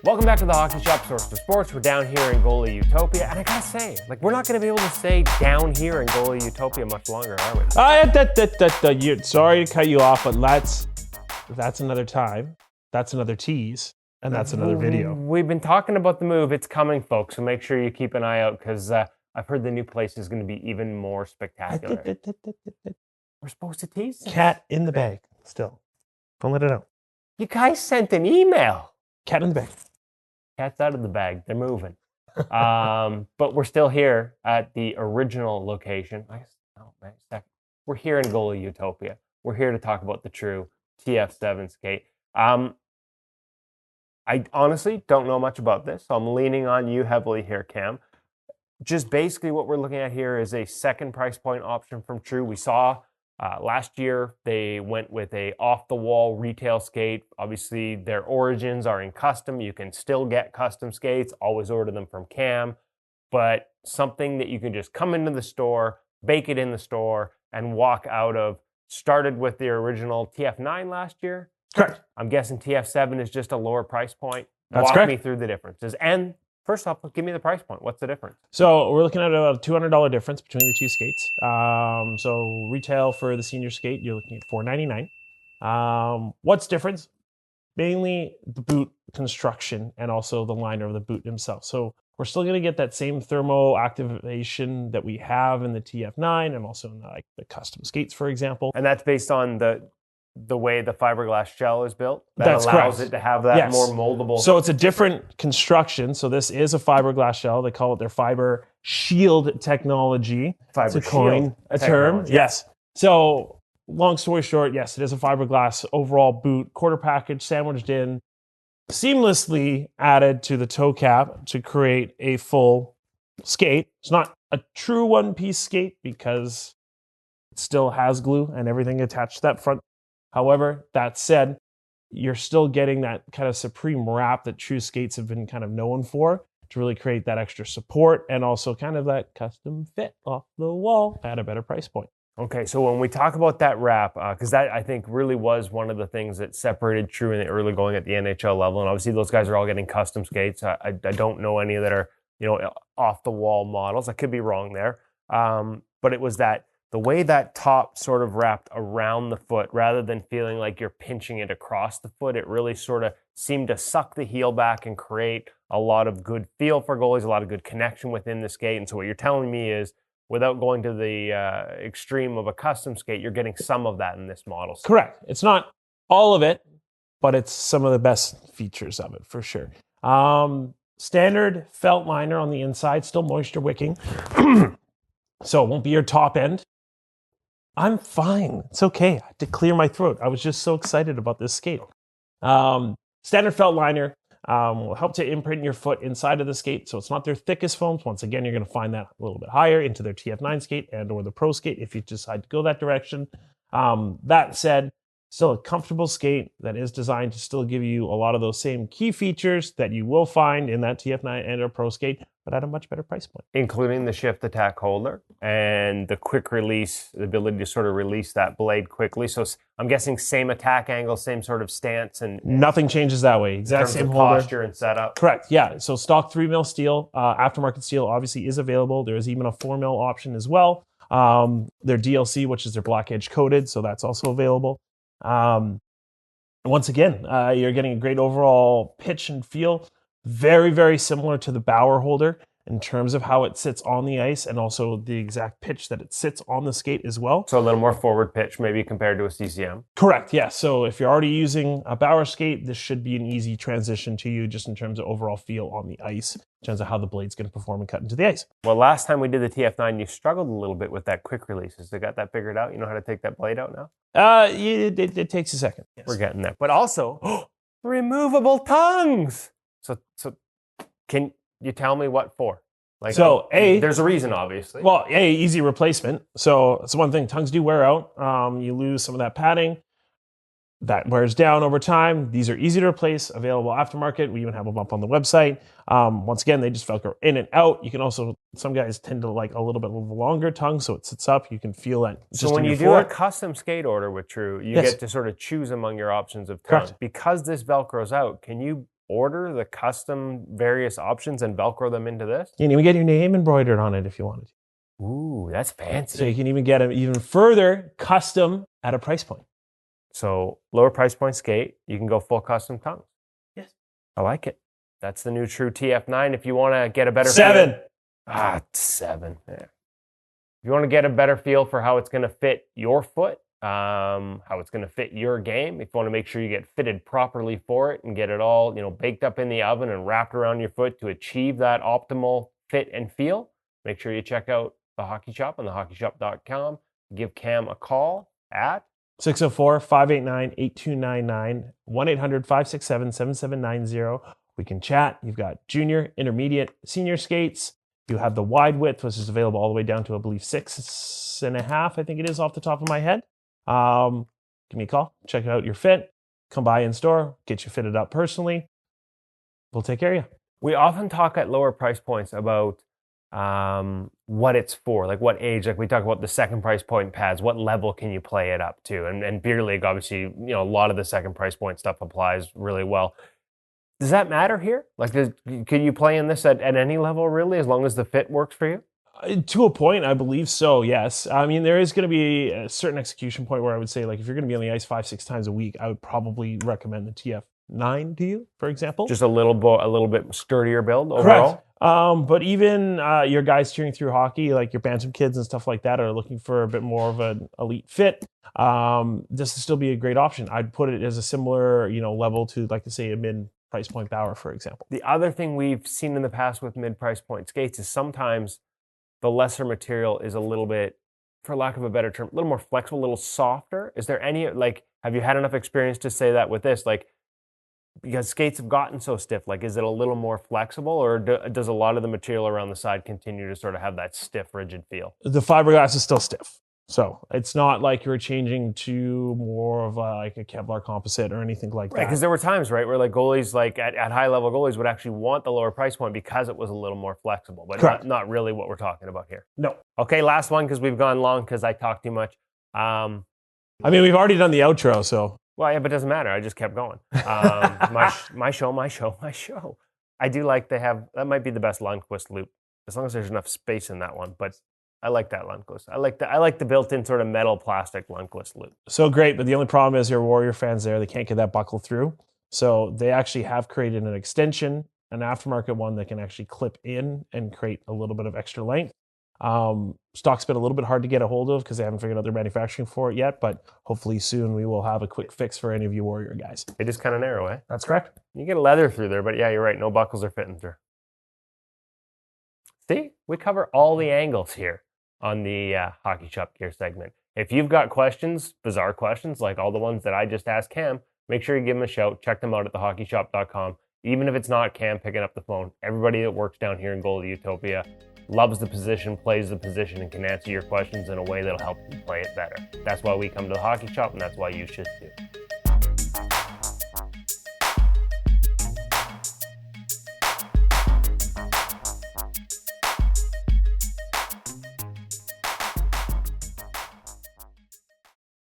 Welcome back to the Hockey Shop, source for sports. We're down here in Goalie Utopia, and I gotta say, we're not gonna be able to stay down here in Goalie Utopia much longer, are we? Sorry to cut you off, but that's another time, that's another tease, and that's another video. We've been talking about the move. It's coming, folks, so make sure you keep an eye out, because I've heard the new place is gonna be even more spectacular. We're supposed to tease this. Cat in the bag, still. Don't let it out. You guys sent an email. Cat in the bag. Cat's out of the bag. They're moving. But we're still here at the original location. We're here in Goalie Utopia. We're here to talk about the True TF7 skate. I honestly don't know much about this, so I'm leaning on you heavily here, Cam. Just basically what we're looking at here is a second price point option from True. We saw last year they went with a off-the-wall retail skate. Obviously, their origins are in custom. You can still get custom skates. Always order them from Cam. But something that you can just come into the store, bake it in the store, and walk out of. Started with the original TF9 last year. Correct. I'm guessing TF7 is just a lower price point. That's correct. Walk me through the differences. And first off, give me the price point. What's the difference? So we're looking at about a $200 difference between the two skates. So retail for the senior skate, you're looking at $499. What's different? Mainly the boot construction and also the liner of the boot himself. So we're still going to get that same thermo activation that we have in the TF9 and also in the custom skates, for example. And that's based on the way the fiberglass shell is built. That's allows correct. it to have that more moldable. So it's a different construction. So this is a fiberglass shell. They call it their fiber shield technology. Fiber to coin shield a term. technology. Yes. So long story short, yes, it is a fiberglass overall boot, quarter package sandwiched in, seamlessly added to the toe cap to create a full skate. It's not a true one-piece skate because it still has glue and everything attached to that front. However, that said, you're still getting that kind of supreme wrap that True skates have been kind of known for to really create that extra support and also kind of that custom fit off the wall at a better price point. Okay, so when we talk about that wrap, because that I think really was one of the things that separated True in the early going at the NHL level, and obviously those guys are all getting custom skates. I don't know any that are off the wall models. I could be wrong there, but it was that the way that top sort of wrapped around the foot, rather than feeling like you're pinching it across the foot, it really sort of seemed to suck the heel back and create a lot of good feel for goalies, a lot of good connection within the skate. And so what you're telling me is, without going to the extreme of a custom skate, you're getting some of that in this model. Correct. It's not all of it, but it's some of the best features of it for sure. Standard felt liner on the inside, still moisture wicking. So it won't be your top end. I'm fine. It's okay. I had to clear my throat. I was just so excited about this skate. Standard felt liner will help to imprint your foot inside of the skate. So it's not their thickest foams. Once again, you're going to find that a little bit higher into their TF9 skate and or the Pro skate if you decide to go that direction. That said, still a comfortable skate that is designed to still give you a lot of those same key features that you will find in that TF9 and or Pro skate, but at a much better price point. Including the shift attack holder and the quick release, the ability to sort of release that blade quickly. So I'm guessing same attack angle, same sort of stance, and nothing changes that way. Exact same holder. Posture and setup. Correct. Yeah. So stock 3mm steel, aftermarket steel obviously is available. There is even a 4mm option as well. Their DLC, which is their black edge coated, so that's also available. Once again, you're getting a great overall pitch and feel. Very, very similar to the Bauer holder in terms of how it sits on the ice and also the exact pitch that it sits on the skate as well. So a little more forward pitch maybe compared to a CCM. Correct, yeah. So if you're already using a Bauer skate, this should be an easy transition to you just in terms of overall feel on the ice, in terms of how the blade's going to perform and cut into the ice. Well, last time we did the TF9, you struggled a little bit with that quick release. Has they got that figured out? You know how to take that blade out now? It takes a second. Yes. We're getting there. But also, removable tongues. So can you tell me what for? There's a reason, obviously. Well, easy replacement. So it's one thing. Tongues do wear out. You lose some of that padding. That wears down over time. These are easy to replace, available aftermarket. We even have them up on the website. Once again, they just Velcro in and out. You can also, some guys tend to like a little bit of a longer tongue, so it sits up. You can feel that. So when you do a custom skate order with True, you get to sort of choose among your options of tongue. Correct. Because this Velcro's out, can you order the custom various options and Velcro them into this? You can even get your name embroidered on it if you wanted to. Ooh, that's fancy. So you can even get them even further custom at a price point. So lower price point skate, you can go full custom tongues. Yes. I like it. That's the new True TF9. If you want to get a better 7. feel, 7. Yeah. If you want to get a better feel for how it's going to fit your foot, how it's going to fit your game, if you want to make sure you get fitted properly for it and get it all, baked up in the oven and wrapped around your foot to achieve that optimal fit and feel, make sure you check out the Hockey Shop on thehockeyshop.com. Give Cam a call at 604-589-8299, 1-800-567-7790. We can chat. You've got junior, intermediate, senior skates. You have the wide width, which is available all the way down to, I believe, 6.5, I think it is off the top of my head. Give me a call. Check out your fit. Come by in store. Get you fitted up personally. We'll take care of you. We often talk at lower price points about what it's for, like what age. Like we talk about the second price point pads. What level can you play it up to? And beer league, obviously, a lot of the second price point stuff applies really well. Does that matter here? Like, can you play in this at any level, really, as long as the fit works for you? To a point, I believe so, yes. I mean, there is going to be a certain execution point where I would say, like, if you're going to be on the ice 5-6 times a week, I would probably recommend the TF9 to you, for example. Just a little bit sturdier build overall? Correct. But even your guys cheering through hockey, like your bantam kids and stuff like that, are looking for a bit more of an elite fit. This would still be a great option. I'd put it as a similar, level to, like, to say, a mid-price point Bauer, for example. The other thing we've seen in the past with mid-price point skates is sometimes the lesser material is a little bit, for lack of a better term, a little more flexible, a little softer. Is there any, like, have you had enough experience to say that with this? Like, because skates have gotten so stiff, like, is it a little more flexible, or does a lot of the material around the side continue to sort of have that stiff, rigid feel? The fiberglass is still stiff. So it's not like you're changing to more of like a Kevlar composite or anything like that. Because there were times, right, where like goalies, like at high level goalies, would actually want the lower price point because it was a little more flexible, but not really what we're talking about here. No. Okay, last one, because we've gone long because I talked too much. I mean, we've already done the outro, so. Well, yeah, but it doesn't matter. I just kept going. My show. I do like that might be the best Lundqvist loop, as long as there's enough space in that one, but I like that Lundqvist. I like the built-in sort of metal plastic Lundqvist loop. So great, but the only problem is your Warrior fans there, they can't get that buckle through. So they actually have created an extension, an aftermarket one that can actually clip in and create a little bit of extra length. Stock's been a little bit hard to get a hold of because they haven't figured out their manufacturing for it yet, but hopefully soon we will have a quick fix for any of you Warrior guys. It is kind of narrow, eh? That's correct. You get a leather through there, but yeah, you're right. No buckles are fitting through. See, we cover all the angles here on the Hockey Shop Gear segment. If you've got questions, bizarre questions, like all the ones that I just asked Cam, make sure you give them a shout. Check them out at thehockeyshop.com. Even if it's not Cam picking up the phone, everybody that works down here in Goalie Utopia loves the position, plays the position, and can answer your questions in a way that'll help you play it better. That's why we come to the Hockey Shop, and that's why you should too.